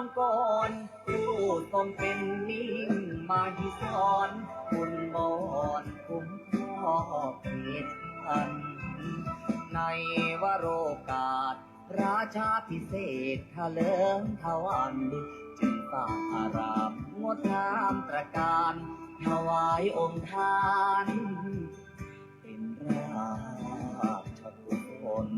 งกรผู้ทรงเป็นนิ่งมาหิสอนคุณบอนคุ้มครองเขตอันในวโรกาสราชาพิเศษทะเลิงทวันจึงสร้างอารามงดงามตระการถวายองค์ท่านเป็นราชกุศล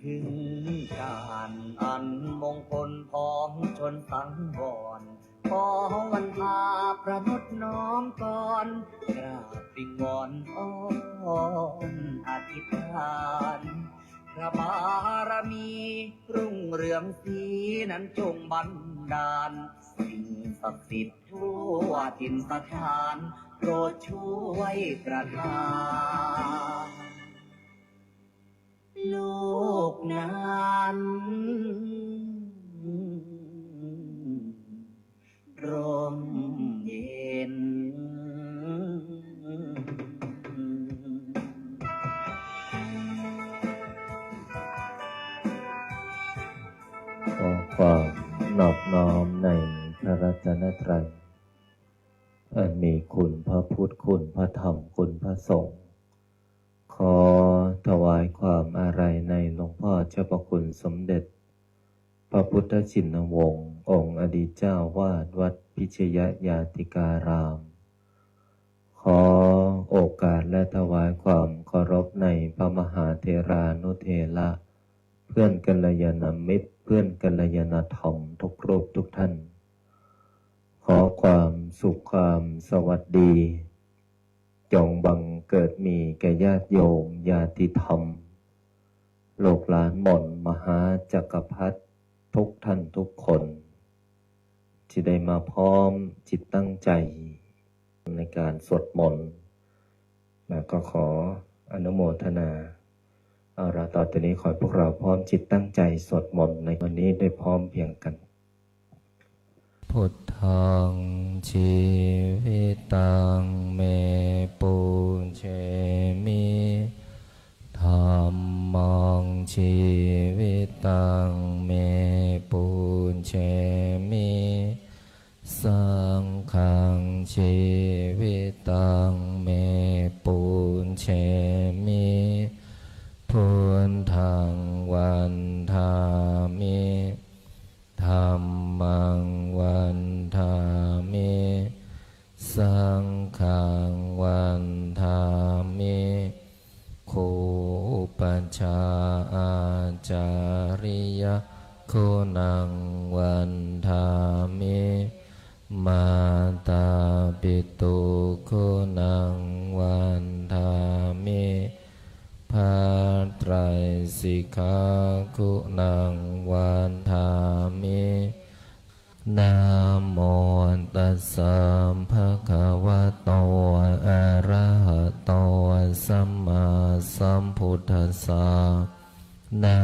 ถึงการอันมงคลของชนสังวรขอวันพาประนุษน้อมก่อนกราบวิงวอนอ้อนอธิษฐานพระบารมีรุ่งเรืองสีนั้นจงบันดาลสิ่งศักดิ์สิทธิ์ทั่วถิ่นสถานโปรดช่วยประทานลูกนั้นร่มเย็นขอความนอบน้อมในพระรัตนตรัยอันมีคุณพระพุทธคุณพระธรรมคุณพระสงฆ์ขอถวายความอาลัยในหลวงพ่อเจ้าพระคุณสมเด็จพระพุทธชินวงศ์องค์อดีตเจ้าวาดวัดพิชยญาติการามขอโอกาสและถวายความเคารพในพระมหาเถรานุเถระเพื่อนกัลยาณมิตรเพื่อนกัลยาณธรรมทุกรูปทุกท่านขอความสุขความสวัสดีจงบังเกิดมีแก่ญาติโยมญาติธรรมโลกหลานหม่นมหาจักรพรรดิทุกท่านทุกคนที่ได้มาพร้อมจิตตั้งใจในการสวดมนต์และก็ขออนุโมทนาเอาละต่อจากนี้ขอให้พวกเราพร้อมจิตตั้งใจสวดมนต์ในวันนี้ได้พร้อมเพียงกันพุทธังชีวิตังเมปุเชมิธัมมังชีวิตังเมปุเชมิสังฆังชีวิตังเมปุเชมิพุทธังวันทามิธัมมังวันทามิสังฆังวันทามิคูปัญชาอาจาริยคุณังวันทามิมาตาปิตุคุณังวันทามิภัตไตรสิกขาคุณังวันทามินะโมตัสสะภะคะวะโตอะระหะโตสัมมาสัมพุทธัสสะนะ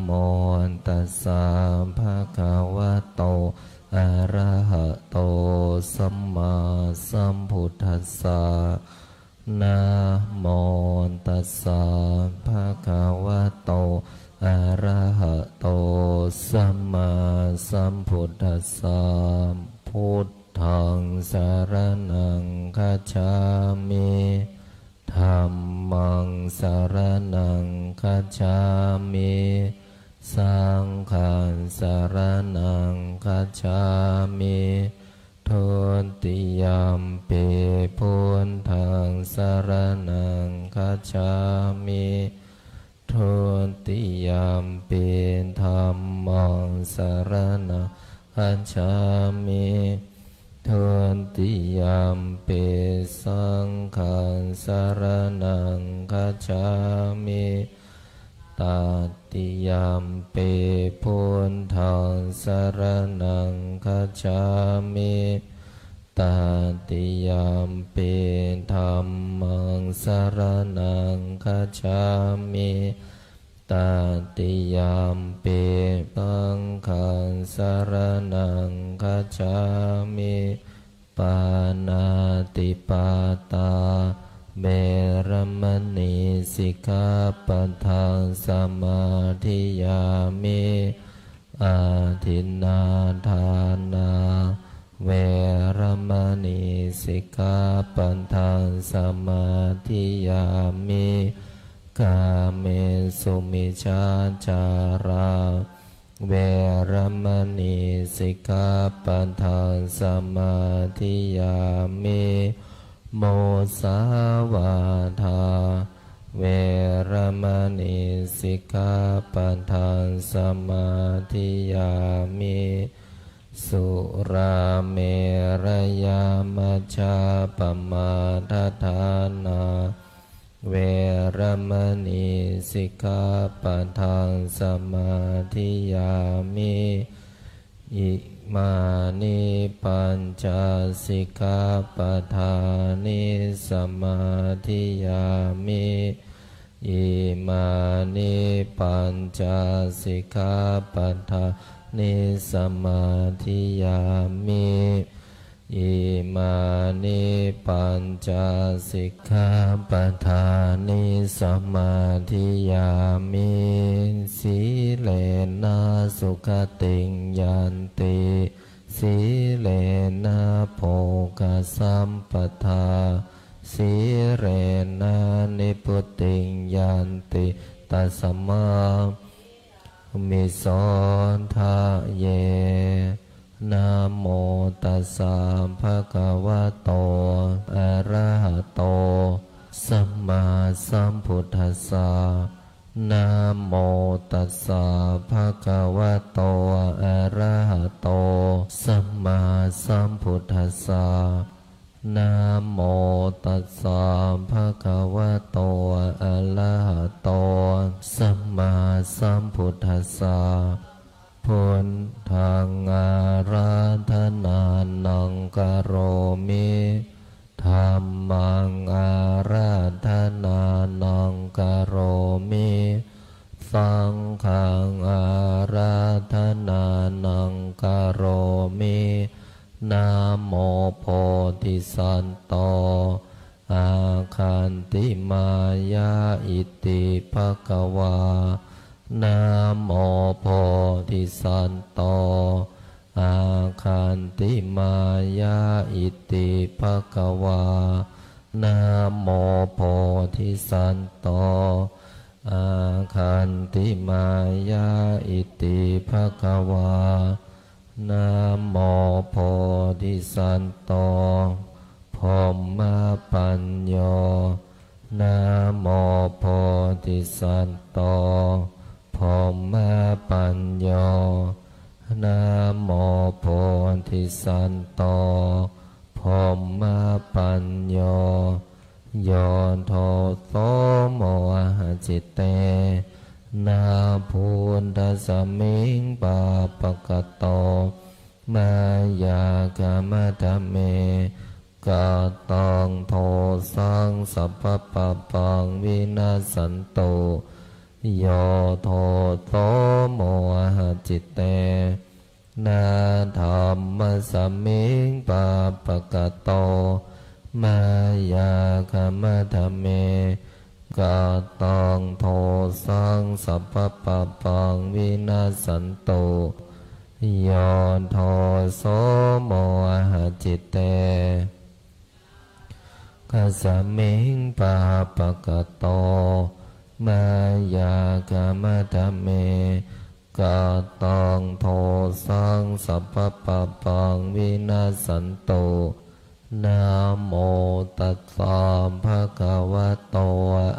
โมตัสสะภะคะวะโตอะระหะโตสัมมาสัมพุทธัสสะนะโมตัสสะภะคะวะโตอะระหะโตสัมมาสัมพุทธัสสะพุทธังสรณังคัจฉามิธัมมังสรณังคัจฉามิสังฆังสรณังคัจฉามิทุติยมปิพุทธังสรณังคัจฉามิทุติยมปิธัมมังสรณังคัจฉามิทุติยมปิสังฆังสรณังคัจฉามิตติยมปิพุทธังสรณังคัจฉามิตติยมปิธัมมังสรณังคัจฉามิตติยมปิสังฆังสรณังคัจฉามิป านาติปาตาเวรมณีสิกขาปะทังสมาธิยามิอาทินนาทานาเวรมณีสิกขาปะทังสมาธิยามิกาเมสุมิจฉาจาราเวรมณีสิกขาปะทังสมาธิยามิโมสาวาทาเวรมณีสิกขาปะทังสมาธิยามิสุราเมรยามัชฌาปมาทฐานาเวรมณีสิกขาปะทังสมาธิยามิอิมานิปัญจสิกขาปะทานิสมาธิยามิอิมานิปัญจสิกขาปะทานิสมาธิยามิอิมานิปัญจสิกขาปะทานิสมาธิยามิสีเลนะสุขติงยันติสีเลนะโภคสัมปทาสีเรนะนิพุติงยันติตัสมามิโสทะเยนะโมตัสสะภะคะวะโตอะระหะโตสัมมาสัมพุทธัสสะนะโมตัสสะภะคะวะโตอะระหะโตสัมมาสัมพุทธัสสะนะโมตัสสะภะคะวะโตอะระหะโตสัมมาสัมพุทธัสสะพุทธังอาราธนานังกโรมิธัมมังอาราธนานังกโรมิสังฆังอาราธนานังกโรมินะโมโพธิสัตโตอาคันติมายาอิติภควานะโมโพธิสัตโตอาคันติมายาอิติภควานะโมโพธิสัตโตอาคันติมายาอิติภควานะโมโพธิสัตโตพรหมปัญโยนะโมโพธิสัตโตพรหมปัญโยนะโมโพธิสัตโตพรหมปัญโยโยโทโสโมหะจิตเตนาพุทธสมิงปาปะกะโตมายากามะธเมกะตังโทสังสัพพะปะปังวินาสันโตโยโทโสโมหะจิตเตนาธัมมะสมิงปาปะกะโตมายากามะธเมกะตังโทสังสัพพะปะปังวินาสันโตโยโทโสโมหะจิตเตกัสสมิงปาปะกะโตมายากามะธเมกะตังโทสังสัพพะปะปังวินาสันโตนะโมตัสสะภะคะวะโต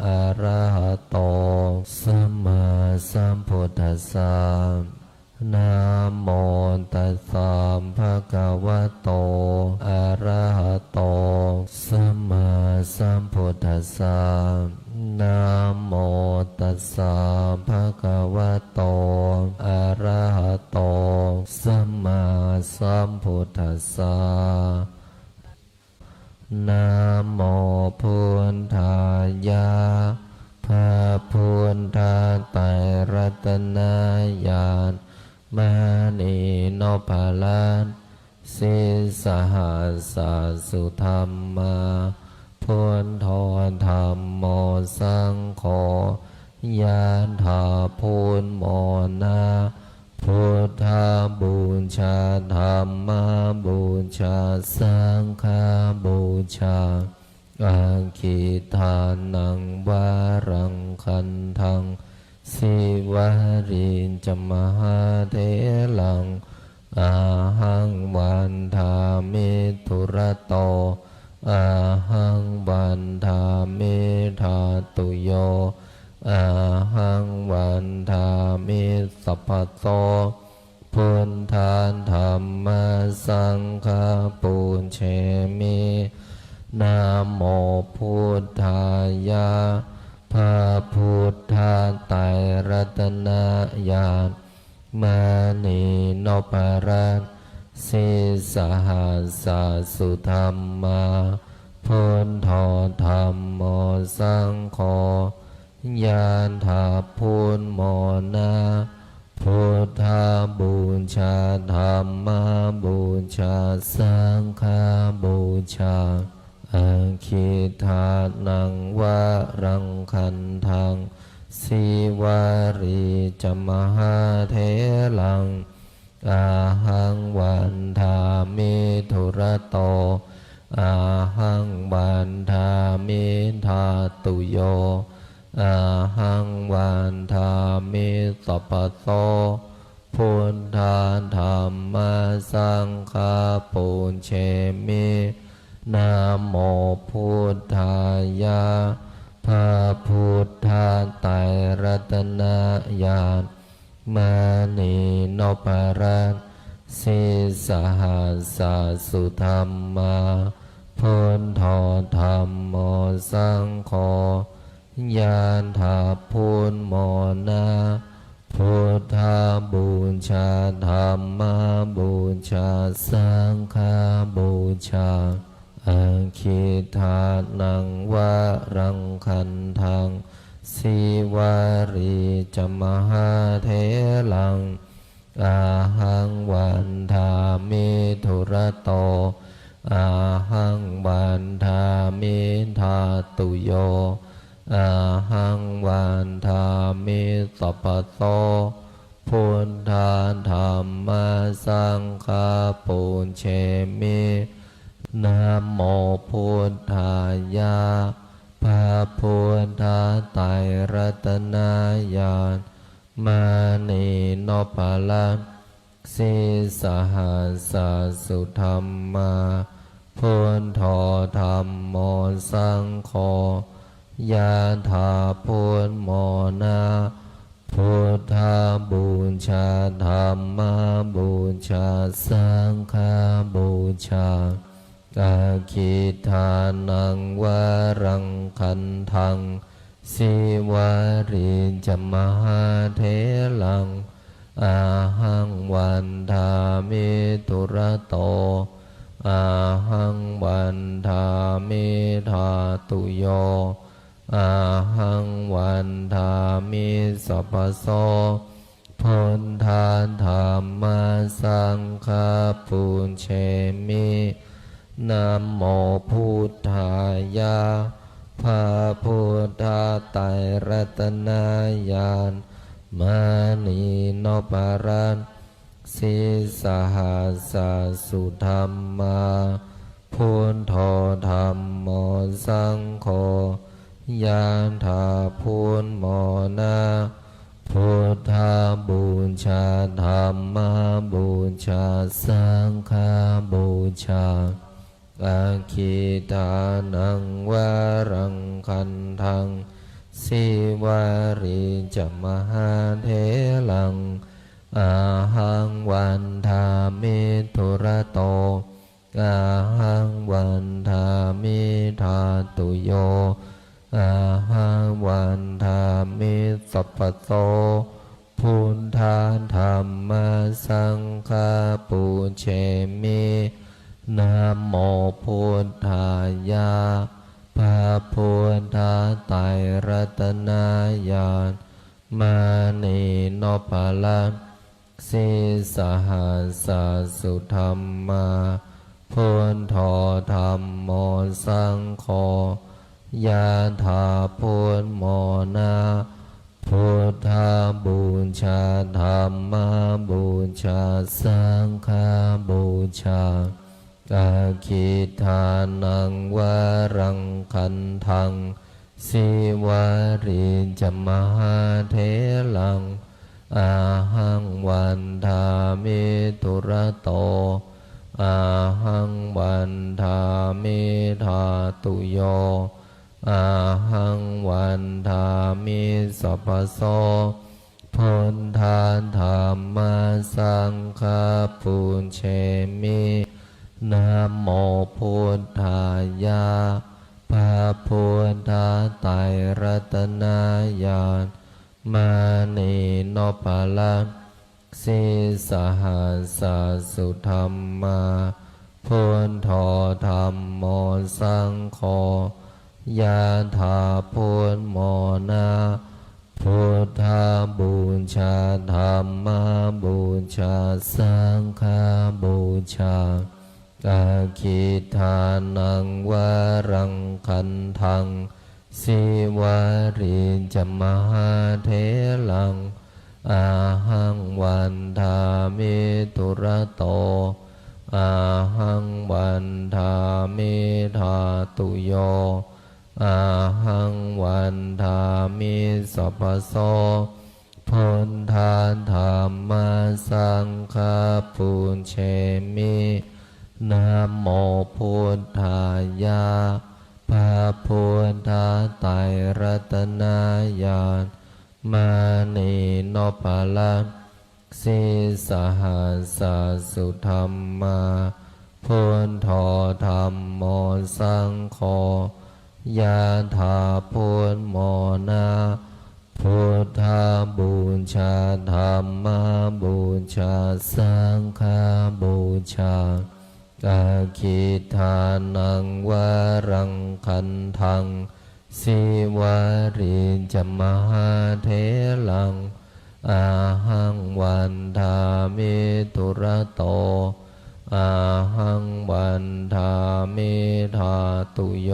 อะระหะโตสัมมาสัมพุทธัสสะนะโมตัสสะภะคะวะโตอะระหะโตสัมมาสัมพุทธัสสะนะโมตัสสะภะคะวะโตอะระหะโตสัมมาสัมพุทธัสสะนะโมพุทธายะพระพุทธไตรรัตนญาณมณีโนภาลัน สิสหัสสะสุธรรมาพุทโธธรรมโมสังโฆยะถาพุทโมนาพุทธาบูชาธรรมบูชาสังฆบูชาอาคิทานังวารังคันทังสิวารินจมหาเถลังอาหังวันทามิทุระโตอาหังวันทามิธาตุโยอาหังวันทามิสัพพโตพุทธานธรรมสังฆปูญเชมินะโมพุทธายะพระพุทธไตรรัตนญาณมานีโนปรัตสิสหัสสะสุธรรมาพุทโธธรรมโมสังโฆยะถาพุทโมนาพุทธาบูชาธรรมบูชาสังฆบูชาอาคิทานังวารังคันทังสิวาริจมหาเถลังอาหังวันทามิทุระโตอาหังวันทามิธาตุโยอาหังวันทามิสัพพโตพุทธานธรรมสังฆปูญเชมินะโมพุทธายะพระพุทธไตรรัตนญาณมานีโนปรัตสิสหัสสะสุธรรมาพุทโธธรรมโมสังโฆยะถาพุทโมนาพุทธาบูชาธรรมบูชาสังฆบูชาอาคิทานังวารังคันทังสิวาริจมหาเถลังอาหังวันทามิทุระโตอาหังวันทามิธาตุโยอาหังวันทามิสัพพโตพุทธานธรรมสังฆปูญเชมินะโมพุทธายะพระพุทธไตรรัตนญาณมานีโนปรัตสิสหัสสะสุธรรมาพุทโธธรรมโมสังโฆยะถาพุทโมนาพุทธาบูชาธรรมบูชาสังฆบูชาอาคิทานังวารังคันทังสิวาริจมหาเถลังอาหังวันทามิทุระโตอาหังวันทามิธาตุโยอาหังวันทามิสัพพโสพุทธานธรรมสังฆปูญเชมินะโมพุทธายะพระพุทธไตรรัตนญาณมานีโนปรัตสิสหัสสะสุธรรมาพุทโธธรรมโมสังโฆยะถาพุทโมนาพุทธาบูชาธรรมบูชาสังฆบูชาอาคิทานังวารังคันทังสิวาริจมหาเถลังอาหังวันทามิทุระโตอาหังวันทามิธาตุโยอาหังวันทามิสัพพโตพุทธานธรรมสังฆปูญเชมินะโมพุทธายะพระพุทธไตรรัตนญาณมานีโนปรัต สิสหัสสุธรรมาพุทโธธัมโมสังโฆยะถาพุทโมนาพุทธาบูชาธัมมาบูชาสังฆาบูชาอาคิทานังวารังคันทังสิวาริจมหาเถลังอาหังวันทามิตุระโตอาหังวันทามิธาตุโยอาหังวันทามิสัพพโสพุทธาธัมมาสังฆาปุญเชมินะโมพุทธายะพระพุทธไตรรัตนญาณมานีโนปาลังสิสหัสสุธรรมาพุทโธธัมโมสังโฆยะถาพุทโมนาพุทธาบูชาธัมมาบูชาสังฆาบูชาอาคิทานังวารังคันทังสิวาริจมหาเถลังอาหังวันทามิตุระโตอาหังวันทามิธาตุโยอาหังวันทามิสัพพโสพุทธาธัมมาสังฆาปุญเชมินะโมพุทธายะพระพุทธไตรรัตนญาณมานีโนปาลังสิสหัสสุธรรมาพุทโธธัมโมสังโฆยะถาพุทโมนาพุทธาบูชาธัมมาบูชาสังฆาบูชาอาคิทานังวารังคันทังสิวาริจมหาเถลังอาหังวันทามิตุระโตอาหังวันทามิธาตุโย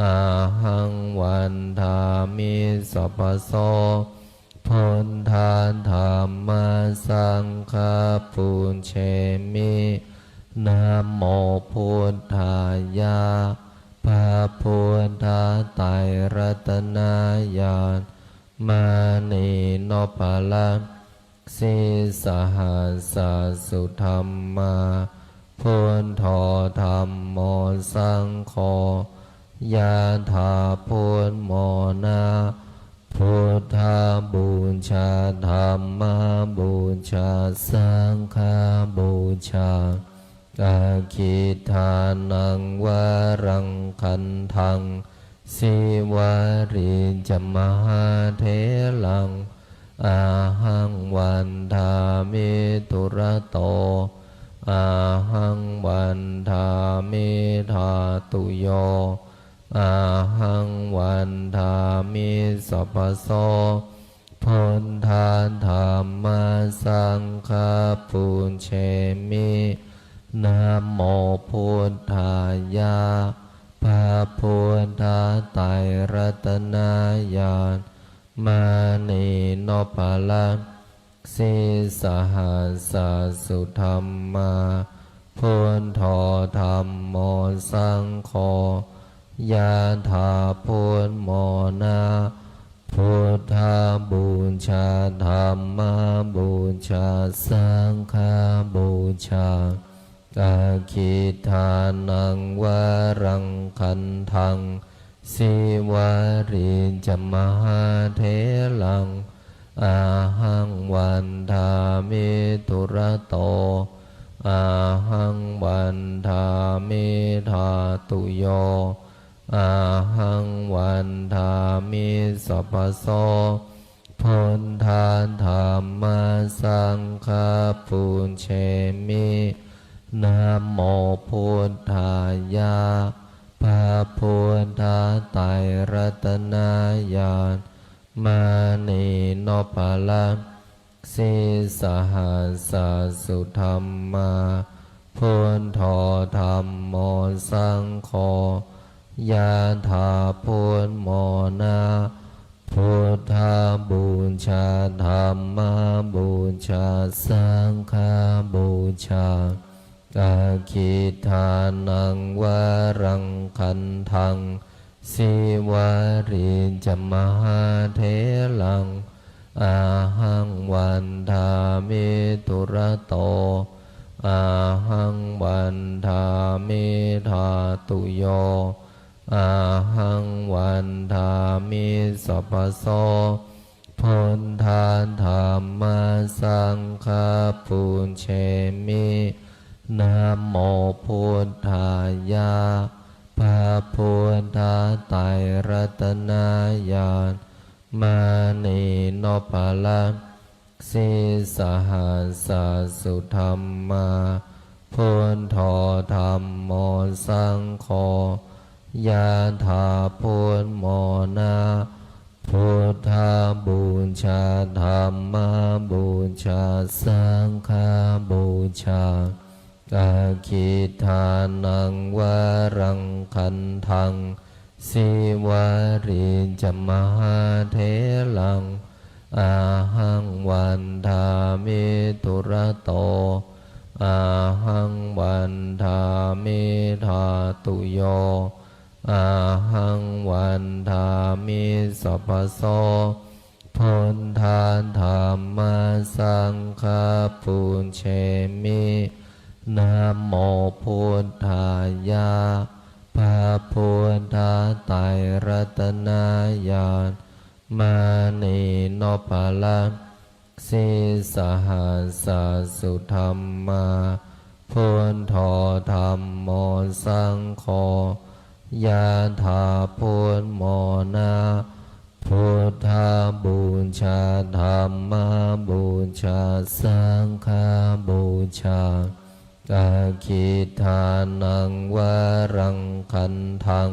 อาหังวันทามิสัพพโสพุทธาธัมมาสังฆาปุญเชมินะโมพุทธายะพระพุทธไตรรัตนญาณมานีโนปาลังสิสหัสสุธรรมาพุทโธธัมโมสังโฆยะถาพุทโมนาพุทธาบูชาธัมมาบูชาสังฆาบูชาอาคิทานังวารังคันทังสิวาริจมหาเถลังอาหังวันทามิตุระโตอาหังวันทามิธาตุโยอาหังวันทามิสัพพโสพุทธาธัมมาสังฆาปุญเชมินะโมพุทธายะพระพุทธไตรรัตนญาณมานีโนปาลังสิสหัสสุธรรมาพุทโธธัมโมสังโฆยะถาพุทโมนาพุทธาบูชาธัมมาบูชาสังฆาบูชาอาคิทานังวารังคันทังสิวาริจมหาเถลังอาหังวันทามิตุระโตอาหังวันทามิธาตุโยอาหังวันทามิสัพพโสพุทธาธัมมาสังฆาปุญเชมินะโมพุทธายะพระพุทธไตรรัตนญาณมานีโนปาลังส สิสหัสสุธรรมาพุทโธธัมโมสังโฆยะถาพุทโมนาพุทธบูชาธัมมบูชาสังฆบูชาอาคิทานังวรังคันทังสิวาริจมหาเถลังอาหังวันทามิตุระโตอาหังวันทามิธาตุโยอาหังวันทามิสัพพโสพุทธาธัมมาสังฆาปุญเชมินะโมพุทธายะพระพุทธไตรรัตนญาณมานีโนภลังสิสหัสสุธรรมาพุทโธธัมโมสังโฆยะถาพุทโมนาพุทธบูชาธัมมบูชาสังฆบูชาอาคิทานังวรังคันทังสิวาริจมหาเถลังอาหังวันทามิตุระโตอาหังวันทามิธาตุโยอาหังวันทามิสัพพโสพุทธาธัมมาสังฆาปุญเชมินะโมพุทธายะพระพุทธไตรรัตนญาณมานีโนภลังสิสหัสสุธรรมาพุทโธธัมโมสังโฆยะถาพุทโมนาพุทธบูชาธัมมบูชาสังฆบูชาอาคิทานังวรังคันทัง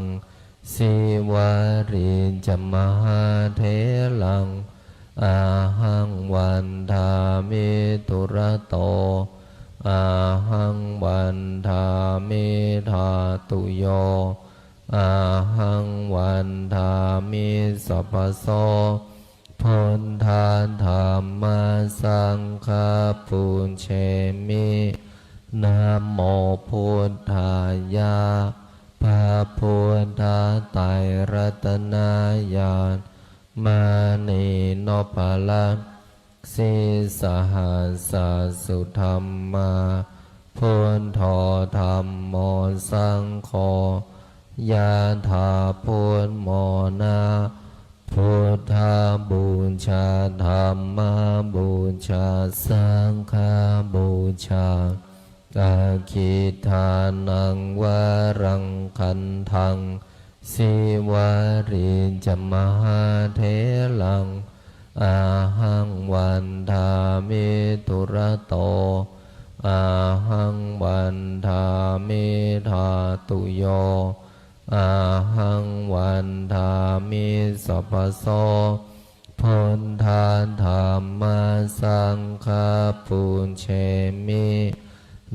สิวาริจมหาเถลังอาหังวันทามิตุระโตอาหังวันทามิธาตุโยอาหังวันทามิสัพพโสพุทธาธัมมาสังฆาปุญเชมินะโมพุทธายะพระพุทธไตรรัตนญาณมานีโนภลังสิสหัสสุธรรมาพุทโธธัมโมสังโฆยะถาพุทโมนาพุทธบูชาธัมมบูชาสังฆบูชาอาคิทานังวรังคันทังสิวาริจมหาเถลังอาหังวันทามิตุระโตอาหังวันทามิธาตุโยอาหังวันทามิสัพพโสพุทธาธัมมาสังฆาปุญเชมิ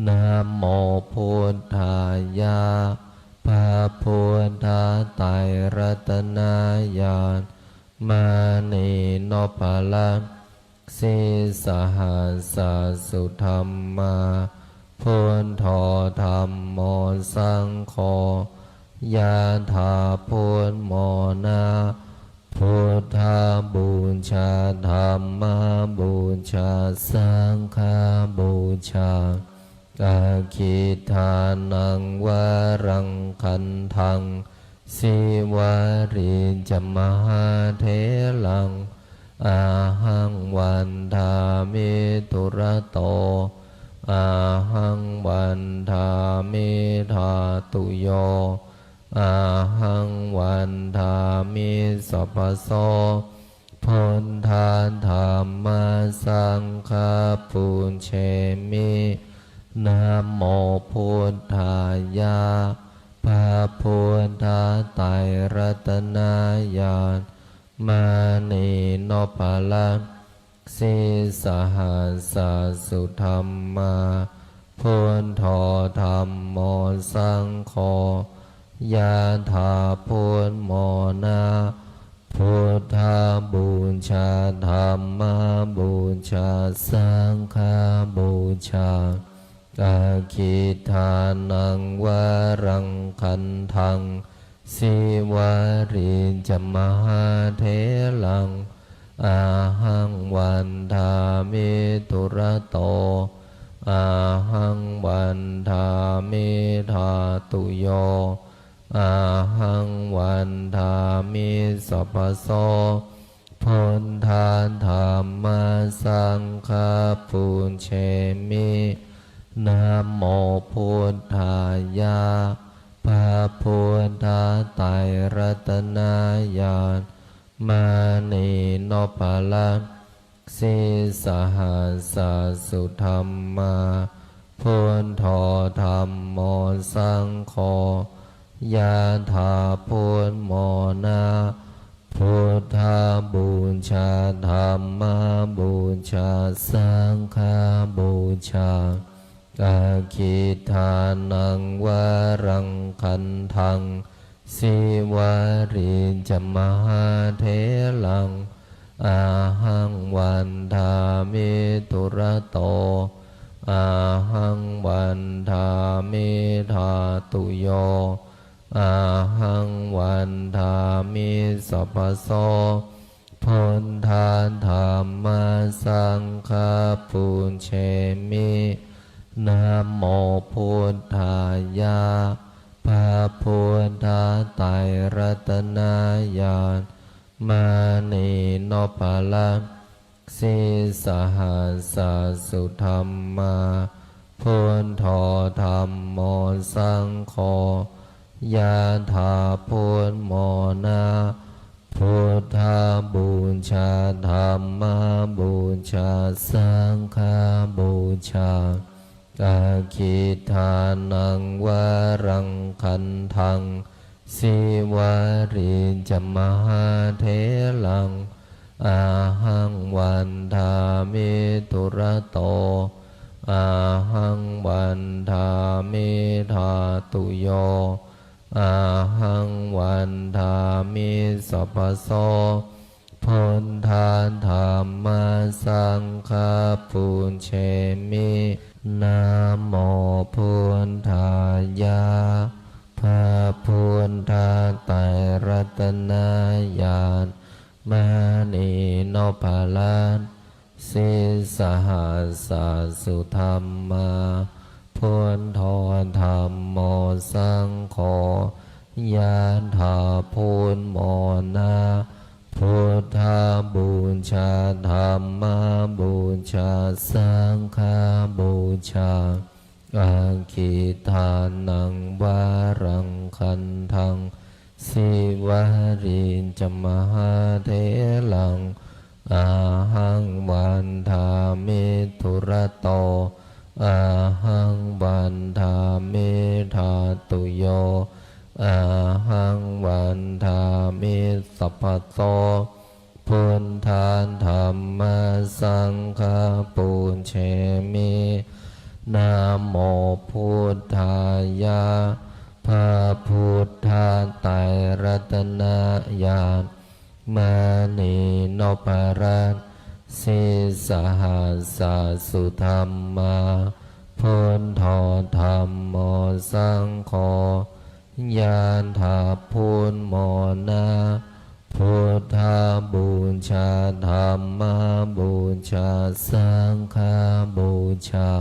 นะโมพุทธายะพระพุทธไตรรัตนญาณมานีโนภลังสิสหัสสุธรรมาพุทโธธัมโมสังโฆยะถาพุทโมนาพุทธบูชาธัมมบูชาสังฆบูชาอาคิทานังวรังคันทังสิวาริจมหาเถลังอาหังวันทามิตุระโตอาหังวันทามิธาตุโยอาหังวันทามิสัพพโสพุทธาธัมมาสังฆาปุญเชมินะโมพุทธายะพระพุทธไตรรัตนญาณมานีโนภลังส สิสหัสสุธรรมาพุทโธธัมโมสังโฆยะถาพุทโมนาพุทธบูชาธัมมบูชาสังฆบูชาอาคิทานังวรังคันทังสิวาริจมหาเถลังอาหังวันทามิตุระโตอาหังวันทามิธาตุโยอาหังวันทามิสัพพโสพุทธาธัมมาสังฆาปุญเชมินะโมพุทธายะพระพุทธไตรรัตนญาณมานีโนภลังสิสหัสสุธรรมาพุทโธธัมโมสังโฆยะถาพุทโมนาพุทธบูชาธัมมบูชาสังฆบูชาอาคิทานังวรังคันทังสิวาริจมหาเถลังอาหังวันทามิตุระโตอาหังวันทามิธาตุโยอาหังวันทามิสัพพโสพุทธาธัมมาสังฆาปุญเชมินะโมพุทธายะพระพุทธไตรรัตนญาณมานีโนภลังสิสหัสสุธรรมาพุทโธธัมโมสังโฆยะถาพุทโมนาพุทธบูชาธัมมบูชาสังฆบูชาอาคิทานังวรังคันทังสิวาริจมหาเถลังอาหังวันทามิตุระโตอาหังวันทามิธาตุโยอาหังวันทามิสัพพโสพุทธาธัมมาสังฆาปุญเชมินะโมพุทธายะพระพุทธไตรรัตนญาณมานีโนภลังสิสหัสสุธรรมาพุทโธธัมโมสังโฆยะถาพุทโมนาพุทธบูชาธัมมบูชาสังฆบูชาอาคิทานังวรังคันทังสิวาริจมหาเถลังอาหังวันทามิตุระโตอาหังวันทามิธาตุโยอาหังวันทามิสัพพโสพุทธาธัมมาสังฆาปุญเชมินะโมพุทธายะพระพุทธไตรรัตนญาณมานีโนภลังสิสหัสสุธรรมาพุทโธธัมโมสังโฆยะถาพุทโมนาพุทธบูชาธัมมบูชาสังฆบูชา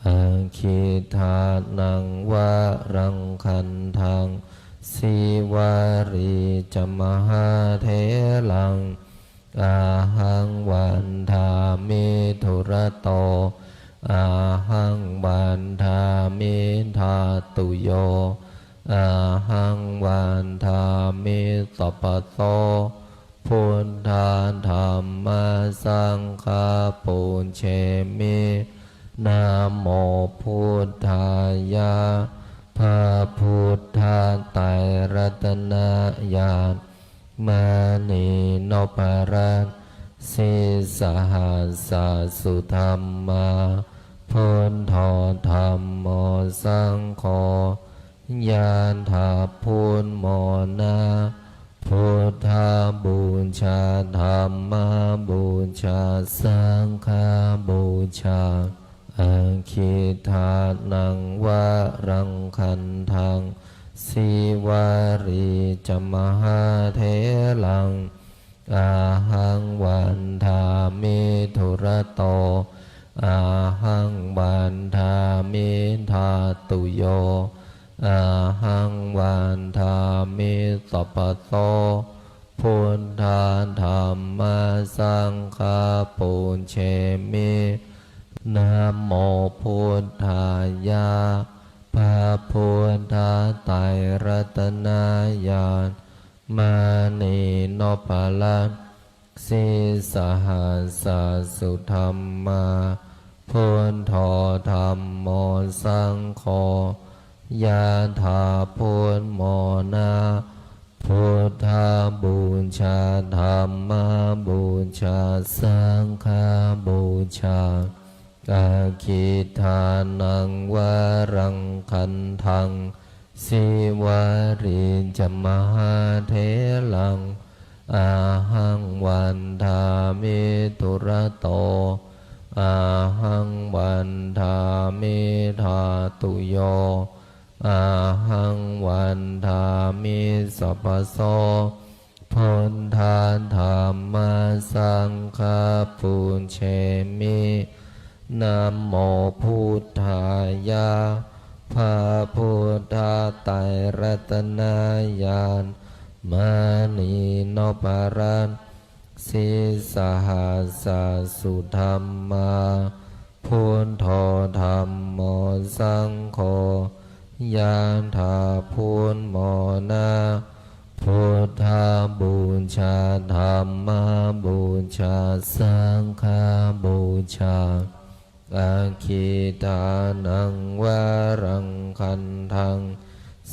อาคิทานังวรังคันทังสิวาริจมหาเถลังอาหังวันทามิตุระโตอาหังวันทามิธาตุโยอาหังวันทามิสัพพโสพุทธาธัมมาสังฆาปุญเชมินะโมพุทธายะพระพุทธไตรรัตนญาณมานีโนภลังสิส สหัสสะสุธรรมาพุทโธธัมโมสังโฆยานถาพุทโมนาพุทธาบูชาธัมมาบูชาสังฆาบูชาอาคิทานังวะรังคันทังสิวารีจมหาเถลังอาหังวันทามิธุระโตอาหังวันทามิธาตุโยอาหังวันทามิสัพพโตพุทธาธัมมาสังฆาปุญเชมินะโมพุทธายะพระพุทธไตรรัตนญาณมานีโนปะละสิสหัสสะสุธรรมาพุทโธธัมโมสังโฆยะถาพุทโมนาพุทธาบูชาธัมมาบูชาสังฆาบูชาอาคิทานังวะรังคันทังสิวาริจมหาเถลังอาหังวันทามิธุระโตอาหังวันทามิธาตุโยอาหังวันทามิสัพพโสพุทธาธัมมาสังฆาปุญเชมินะโมพุทธายะพระพุทธไตรรัตนญาณมานีโนปะระสิสหัสสะสุธรรมาพุทโธธัมโมสังโฆยะถาพุทโมนาพุทธาบูชาธัมมาบูชาสังฆาบูชาอาคิทานังวะรังคันทัง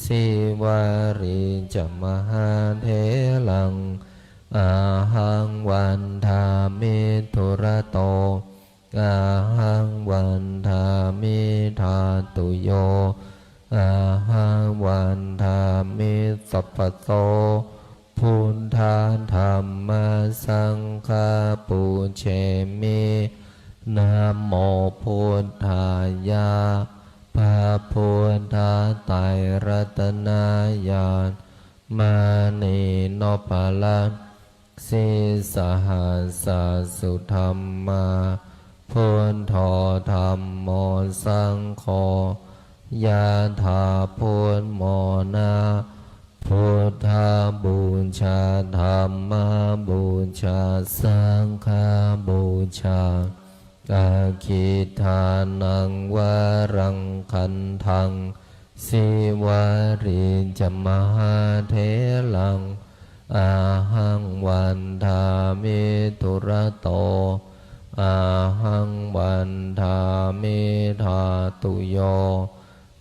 สิวาริจมหาเถลังอาหังวันทามิธุระโตอาหังวันทามิธาตุโยอาหังวันทามิสัพพโตพุทธาธัมมาสังฆาปุญเชมินะโมพุทธายะพระพุทธไตรรัตนญาณมานีโนปะละสิสหัสสะสุธรรมาพุทโธธัมโมสังโฆยะถาพุทโมนาพุทธาบูชาธัมมาบูชาสังฆาบูชาอาคิทานังวะรังคันทังสิวาริจมหาเถลังอาหังวันทามิธุระโตอาหังวันทามิธาตุโย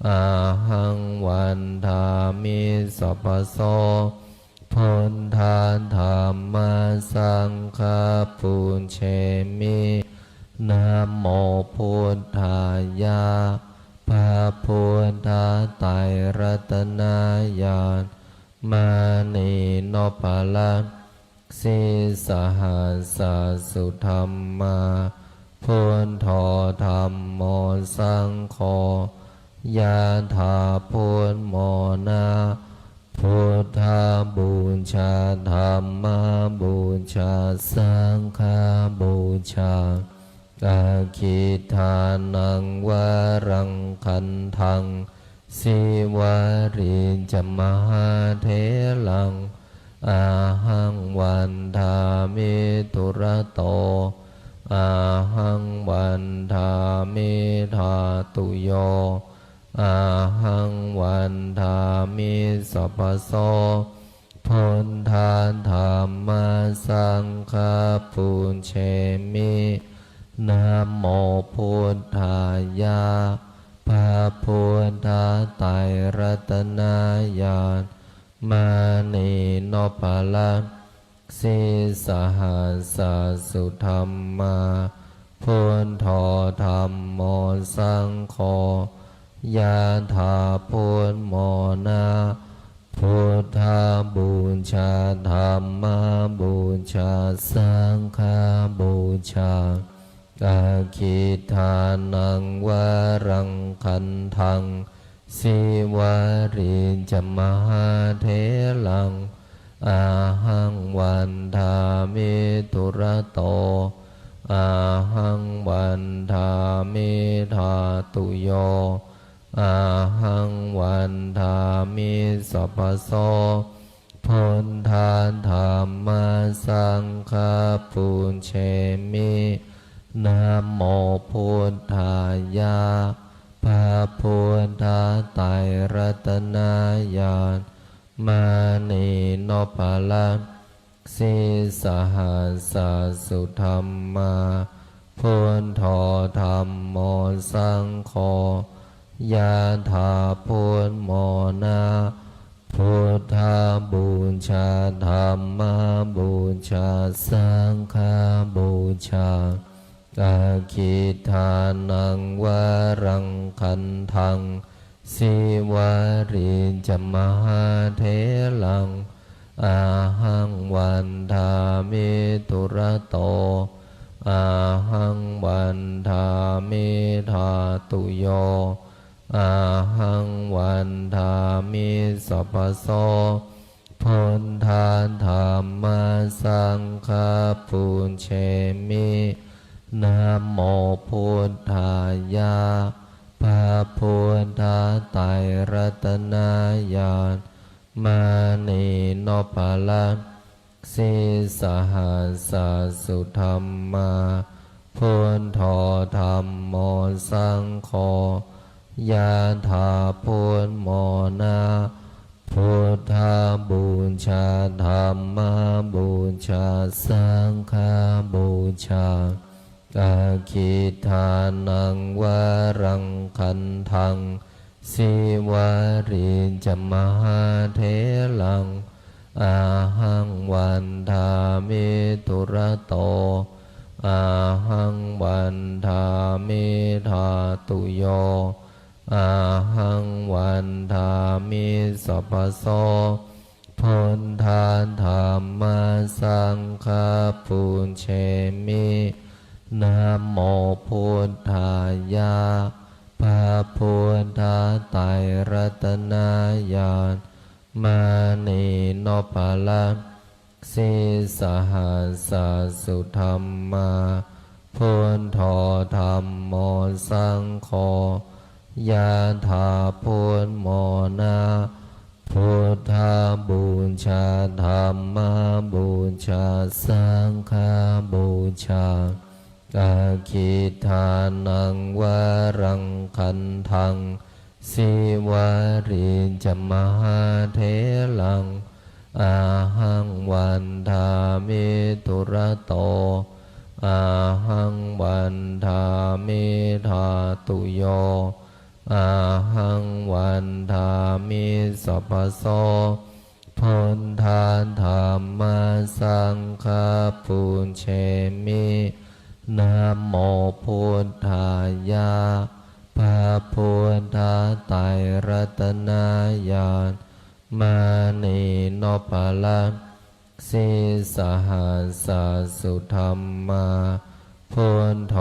อาหังวันทามิสัพพโสพุทธาธัมมาสังฆาปุญเชมินะโมพุทธายะพระพุทธไตรรัตนญาณมานีโนปะละสิสหัสสะสุธรรมาพุทโธธัมโมสังโฆยะถาพุทโมนาพุทธาบูชาธัมมาบูชาสังฆาบูชาอาคิทานังวะรังคันทังสิวาริจมหาเถลังอาหังวันทามิธุระโตอาหังวันทามิธาตุโยอาหังวันทามิสัพพโสพุทธาธัมมาสังฆาปุญเชมินะโมพุทธายะพระพุทธไตรรัตนญาณมานีโนปะละสิส สหัสสะสุธรรมาพุทโธธัมโมสังโฆยะถาพุทโมนาพุทธาบูชาธัมมาบูชาสังฆาบูชาอาคิทานังวรังคันทังสิวาริจมหาเถลังอาหังวันทามิตุระโตอาหังวันทามิธาตุโยอาหังวันทามิสัพพโสพุทธาธัมมาสังฆาปุญเชมินะโมพุทธายะพระพุทธไตรรัตนญาณมานีโนภลังสิสหัสสะสุธรรมาพุทโธธัมโมสังโฆยะถาพุทโมนาพุทธาบูชาธัมมาบูชาสังฆาบูชาอาคิทานังวรังคันทังสิวาริจมหาเถลังอาหังวันทามิตุระโตอาหังวันทามิธาตุโยอาหังวันทามิสัพพโสพุทธาธัมมาสังฆาปุญเชมินะโมพุทธายะพระพุทธไตรรัตนญาณมานีโนภลังสิสหัสสะสุธรรมาพุทโธธัมโมสังโฆยะถาพุทโมนาพุทธาบูชาธัมมาบูชาสังฆาบูชาอาคิทานังวรังคันทังสิวาริจมหาเถลังอาหังวันทามิตุระโตอาหังวันทามิธาตุโยอาหังวันทามิสัพพโสพุทธาธัมมาสังฆาปุญเชมินะโมพุทธายะพระพุทธไตรรัตนญาณมานีโนภลังสิสหัสสะสุธรรมาพุทโธธัมโมสังโฆยะถาพุทโมนาพุทธาบูชาธัมมาบูชาสังฆาบูชาอาคิทานังวรังคันทังสิวาริจมหาเถลังอาหังวันทามิตุระโตอาหังวันทามิธาตุโยอาหังวันทามิสัพพโสพุทธาธัมมาสังฆาปุญเชมินะโมพุทธายะพระพุทธไตรรัตนญาณมานีโนภลังสิสหัสสะสุธรรมาพุทโธ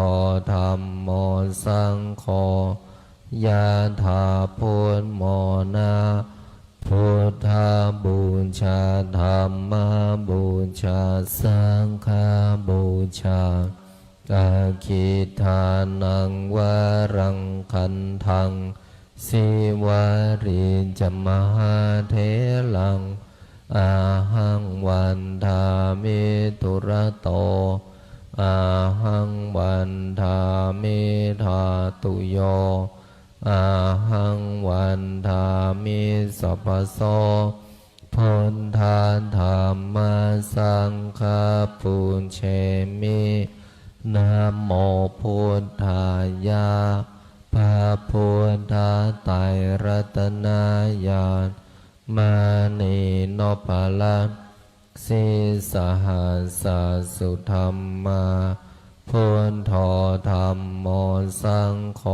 ธัมโมสังโฆยะถาพุทโมนาพุทธาบูชาธัมมาบูชาสังฆาบูชาอาคิทานังวรังคันทังสิวาริจมหาเถลังอาหังวันทามิตุระโตอาหังวันทามิธาตุโยอาหังวันทามิสัพพโสพุทธาธัมมาสังฆาปุญเชมินะโมพุทธายะพระพุทธไตรรัตนญาณมานีโนภลัง สิสหัสสุธรรมาพุทโธธัมโมสังโฆ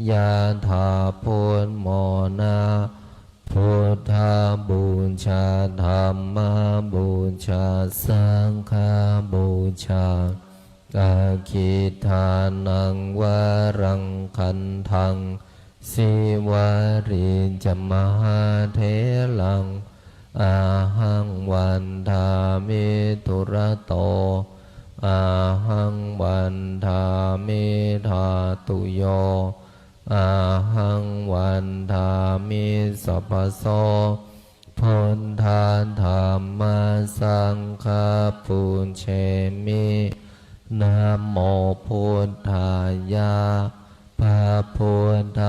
ยะถาพุทโมนะพุทธบูชาธัมมบูชาสังฆบูชาอาคิทานังวรังคันทังสิวาริจมหาเถลังอาหังวันทามิทุระโตอาหังวันทามิธาตุโยอาหังวันทามิสัพพโสพุทธาธัมมาสังฆาปุญเชมินะโมพุทธายะพระพุทธ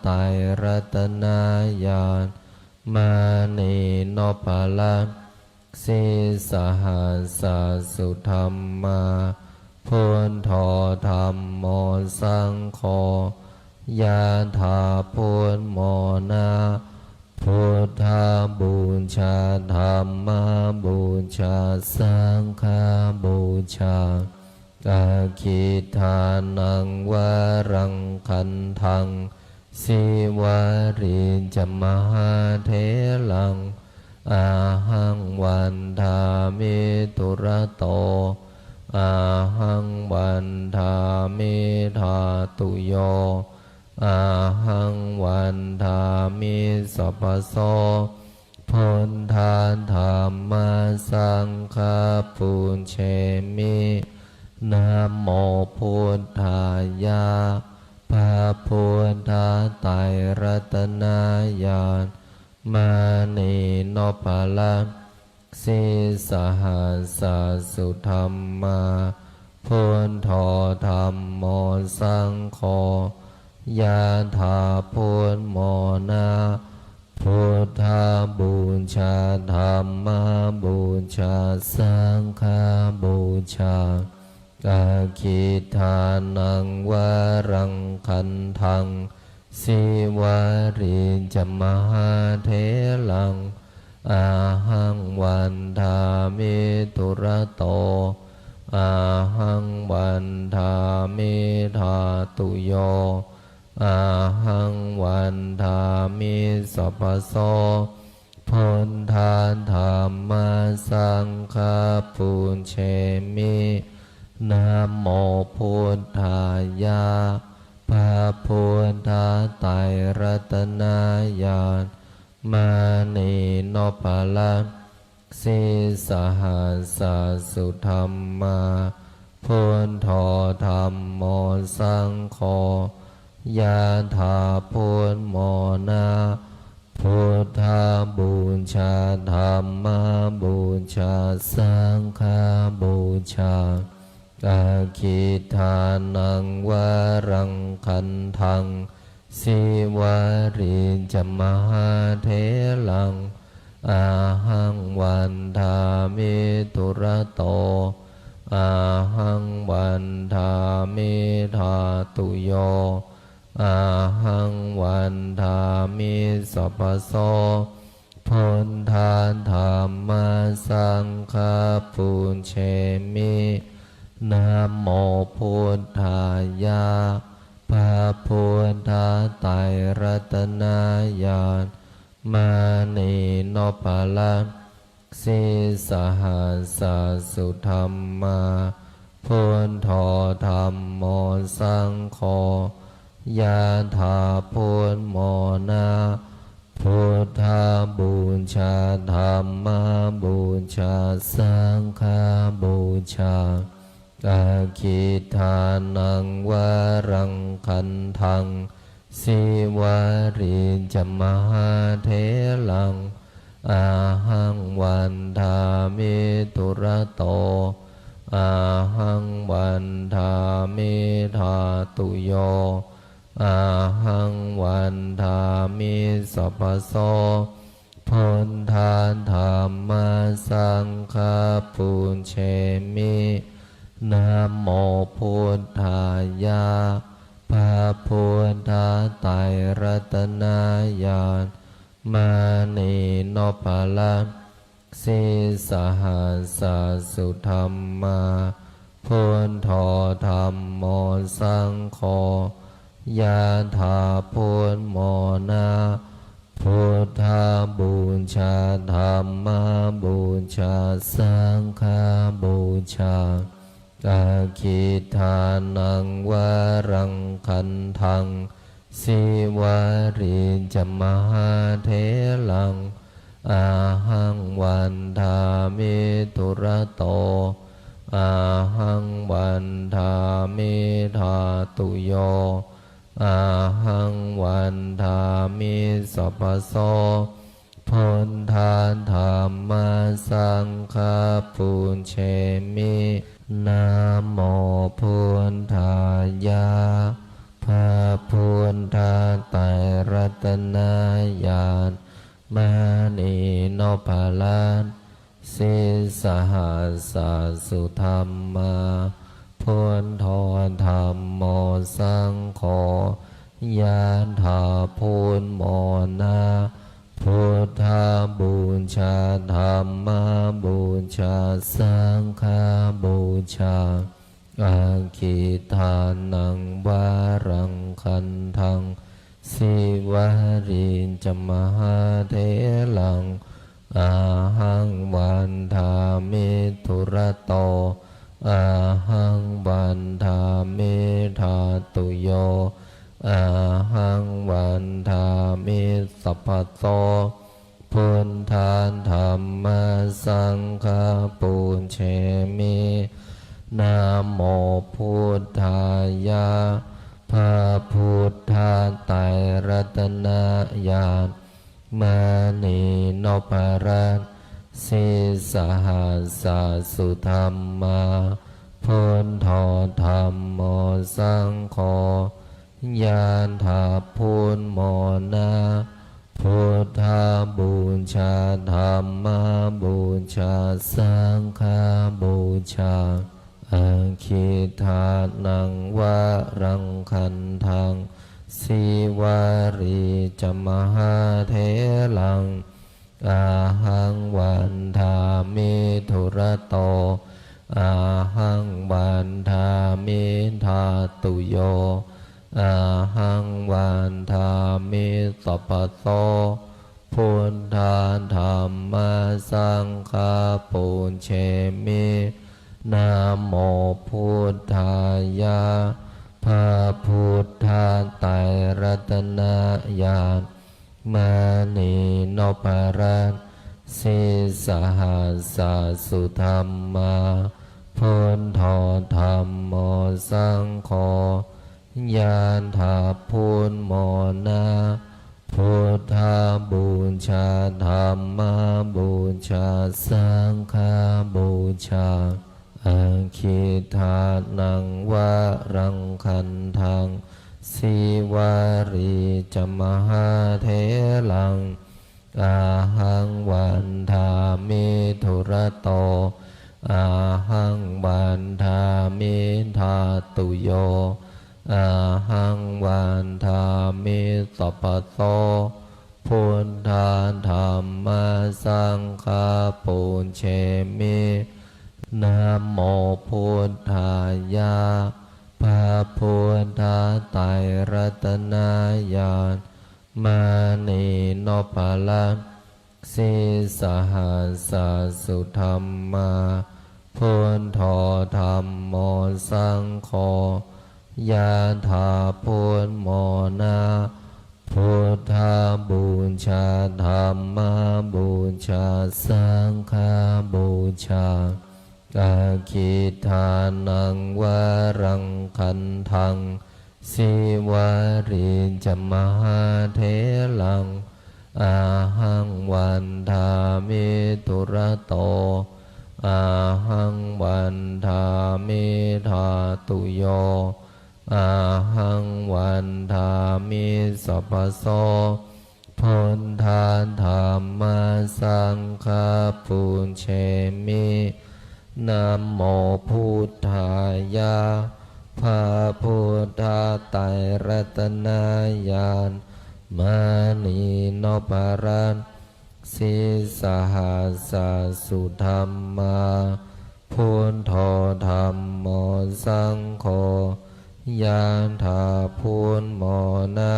ไตรรัตนญาณมานีโนภลังสิสหัสสุธรรมาพุทโธธัมโมสังโฆยะถาพุทโมนะพุทธบูชาธัมมบูชาสังฆบูชาอาคิทานังวรังคันทังสิวาริจมหาเถลังอาหังวันทามิทุระโตอาหังวันทามิธาตุโยอาหังวันทามิสัพพโสพุทธาธัมมาสังฆาปุญเชมินะโมพุทธายะพระพุทธไตรรัตนญาณมานีโนภลังสิสหัสสุธรรมาพุทโธธัมโมสังโฆยะถาพุทโมนะพุทธบูชาธัมมบูชาสังฆบูชาอาคิทานังวรังคันทังสิวาริจมหาเถลังอาหังวันทามิทุระโตอาหังวันทามิธาตุโยอาหังวันทามิสัพพโสพุทธาธัมมาสังฆาปุญเชมินะโมพุทธายะพระพุทธไตรรัตนญาณมานีโนภลังสิสหัสสุธรรมาพุทโธธัมโมสังโฆยะถาพุทโมนะพุทธบูชาธัมมบูชาสังฆบูชาอาคิทานังวรังคันทังสิวาริจมหาเถลังอาหังวันทามิทุระโตอาหังวันทามิธาตุโยอาหังวันทามิสัพพโสพุทธาธัมมาสังฆาปุญเชมินะโมพุทธายะพระพุทธไตรรัตนญาณมานีโนภลังสิสหัสสุธรรมาพุทโธธัมโมสังโฆยะถาพุทโมนะพุทธบูชาธัมมบูชาสังฆบูชาอาคิทานังวรังคันทังสิวาริจมหาเถลังอาหังวันทามิทุระโตอาหังวันทามิธาตุโยอาหังวันทามิสัพพโสพุทธาธัมมาสังฆาปุญเชมินะโมพุทธายะพระพุทธไตรรัตนญาณมานีโนภลัง สิสหัสสุธรรมาพุทโธธัมโมสังโฆยะถาพุทโมนาพุทธาบูชาธัมมาบูชาสังฆาบูชาอาคิทานังวารังคันทังสิวาริจมหาเถลังอาหังวันทามิทุระโตอาหังวันทามิธาตุโยอาหังวันทามิสัพพโสพุทธาธัมมาสังฆาปุญเชมินะโมพุทธายะพระพุทธไตรรัตนญาณมณีโนภาลันสิสหัสสุธรรมาพุทโธธัมโมสังโฆยะถาพุทโมนาพุทธาบูชาธัมมาบูชาสังฆาบูชาอาคิทานังวารังคันทังสิวาริจมหาเถลังอาหังวันทามิทุระโตอาหังวันทามิธาตุโยอาหังวันทามิสัพพโสพุทธาธัมมาสังฆาปุญเชมินะโมพุทธายะพระพุทธไตรรัตนญาณมณีโนภาลันสิสหัสสุธรรมาพุทโธธัมโมสังโฆยะถาพุทโมนาพุทธาบูชาธัมมาบูชาสังฆาบูชาอาคิทานังวารังคันทังสิวาริจมหาเถลังอาหังวันทามิทุระโตอาหังวันทามิธาตุโยอาหังวันทามิสัพพโสพุทธาธัมมาสังฆาปุญเชมินะโมพุทธายะพระพุทธไตรรัตนญาณมณีโนภาลันสิสหัสสุธรรมาพุทโธธัมโมสังโฆยะถาพุทโมนาพุทธาบูชาธัมมาบูชาสังฆาบูชาอาคิทานังวารังคันทังสิวาริจมหาเถลังอาหังวันทามิทุระโตอาหังวันทามิธาตุโยอาหังวันทามิสัพพโสพุทธาธัมมาสังฆาปุญเชมินะโมพุทธายะพระพุทธไตรรัตนญาณมณีโนภาลันสิสหัสสุธรรมาพุทโธธัมโมสังโฆยะถาพุทโมนาพุทธาบูชาธัมมาบูชาสังฆาบูชาอาคิทานังวารังคันทังสิวาริจมหาเถลังอาหังวันทามิทุระโตอาหังวันทามิธาตุโยอาหังวันทามิสัพพโสพุทธาธัมมาสังฆาปุญเชมินะโมพุทธายะพระพุทธไตรรัตนญาณมณีโนภาลัน สิสหัสสสุธรรมาพุทโธธัมโมสังโฆยะถาพุทโมนะ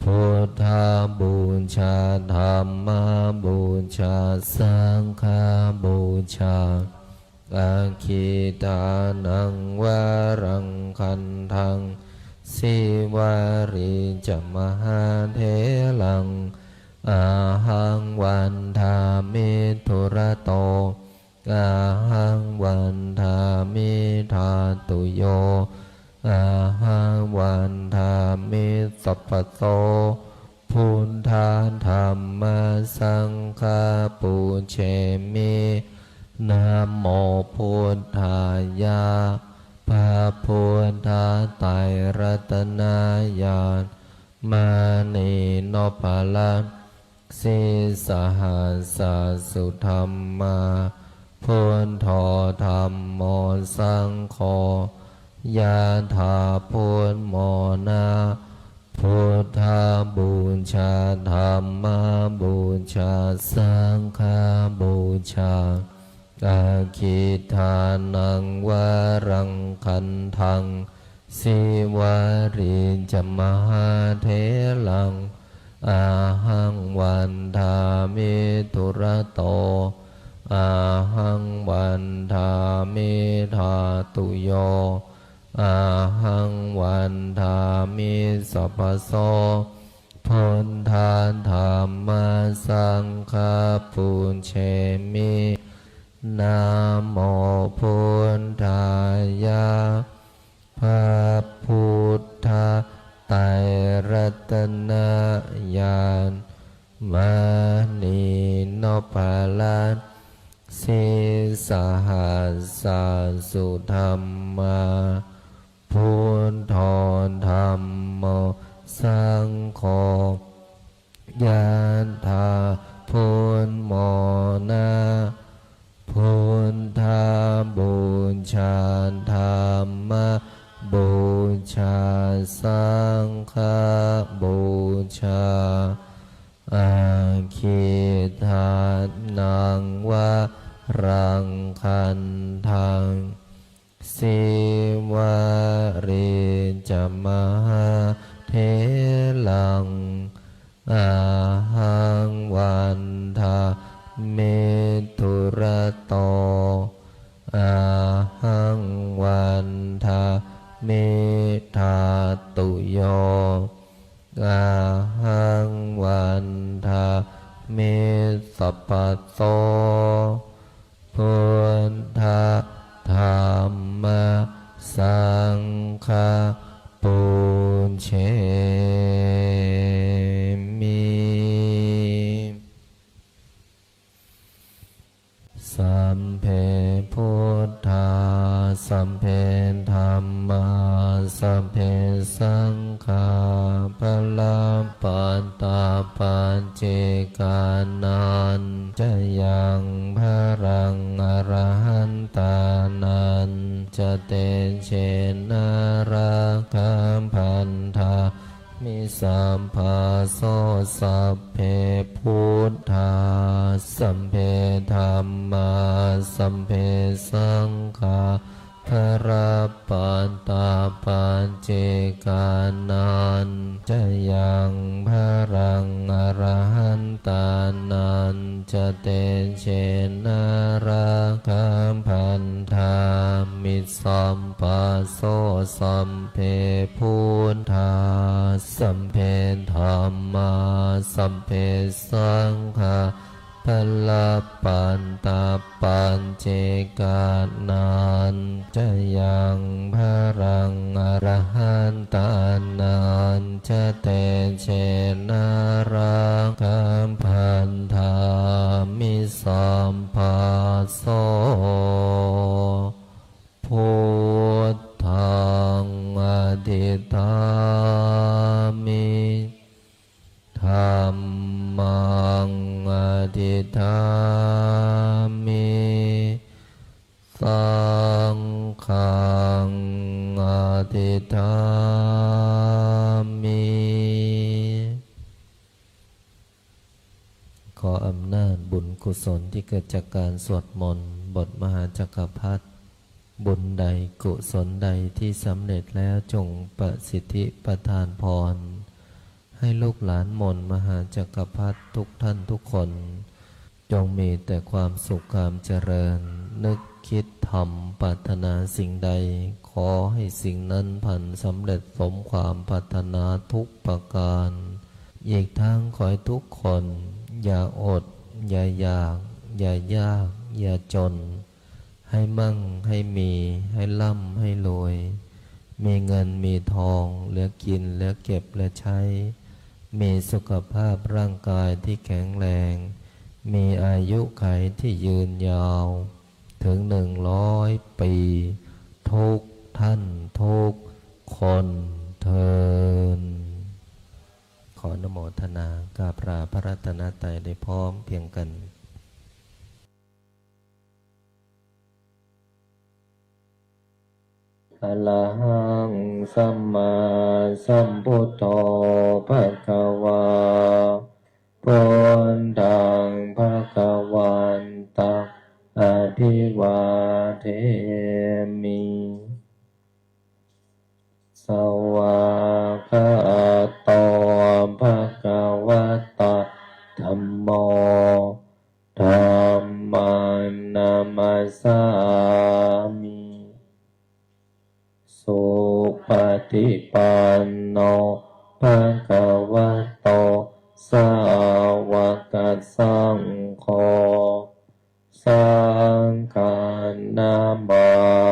พุทธาบูชาธัมมาบูชาสังฆาบูชาอาคิตานังวารังคันทังสิวาริจมหาเถลังอาหังวันทามิทุระโตอาหังวันทามิธาตุโยอาหังวันทามิสัพพโสพุทธาธัมมาสังฆาปุเชมินะโมพุทธายะพระพุทธไตรรัตนญาณมานีโนภาลังสิสหัสสสุธรรมาพุทโธธัมโมสังโฆยะถาพุทโมนะพุทธาบูชาธัมมาบูชาสังฆาบูชาอาคิทานังวารังคันทังสิวาริจมหาเถลังอาหังวันทามิทุระโตอาหังวันทามิธาตุโยอาหังวันทามิสัพพโสพุทธาธัมมาสังฆาปุเชมินะโมพุทธายะพระพุทธไตรรัตนญาณมานีโนภาลังสิสหัสสสุธรรมาพุทโธธัมโมสังโฆยะถาพุทโมนะพุทธาบูชาธัมมาบูชาสังฆาบูชาอาคิทานังวารังคันทังสิวาริจมหาเถลังอาหังวันทามิทุระโตอาหังวันทามิธาตุโยอาหังวันทามิสัพพโสพุทธาธัมมาสังฆาปุเชมิสัมเพพุทธาสัมเพธัมมาสัมเพสังฆาพลัมปัตตาปัจเจกานันจะยังพรังอรหันตานันจะเตเชนะราคัมพันธามิสัมภาโสสัพเพพุทธาสัมเพธัมมาสัมเพสังฆาพระปัตตาปัจเจกานันจะยังพรังอรหันตานันจะเตเชนะราคัมพันธามิสัมภาโสสัมเพพุทธาสัมเพธัมมาสัมเพสังฆาพละปันตาปัญเจกานันจะยังพรังอรหันตานันจะเตเชนะราคัมพันธามิสัมภาโสพุทธังอธิฐามิธัมมังอธิฐามิสังฆังอธิฐามิขออ กุศลที่เกิดจากการสวดมนต์บทมหาจักรพรรดิบุญใดกุศลใดที่สำเร็จแล้วจงประสิทธิประทานพรให้ลูกหลานมนต์มหาจักรพรรดิทุกท่านทุกคนจงมีแต่ความสุขความเจริญนึกคิดทำปรารถนาสิ่งใดขอให้สิ่งนั้นพันสำเร็จสมความปรารถนาทุกประการอีกทั้งขอให้ทุกคนอย่าอดอย่าอยากอย่ายากอย่าจนให้มั่งให้มีให้ร่ำให้รวยมีเงินมีทองเหลือกินเหลือเก็บเหลือใช้มีสุขภาพร่างกายที่แข็งแรงมีอายุขัยที่ยืนยาวถึง100 ปีทุกท่านทุกคนเทินขออนุโมทนากราบลาพระรัตนตรัยได้พร้อมเพียงกันอะระหังสัมมาสัมพุทโธภะคะวาพุทธังภะคะวันตังอะภิวาเทมิสวากขาโตภะคะวะตะธัมโมธัมมังนามัสสามิสุปฏิปันโนภะคะวะโตสาวกสังโฆสังฆนามา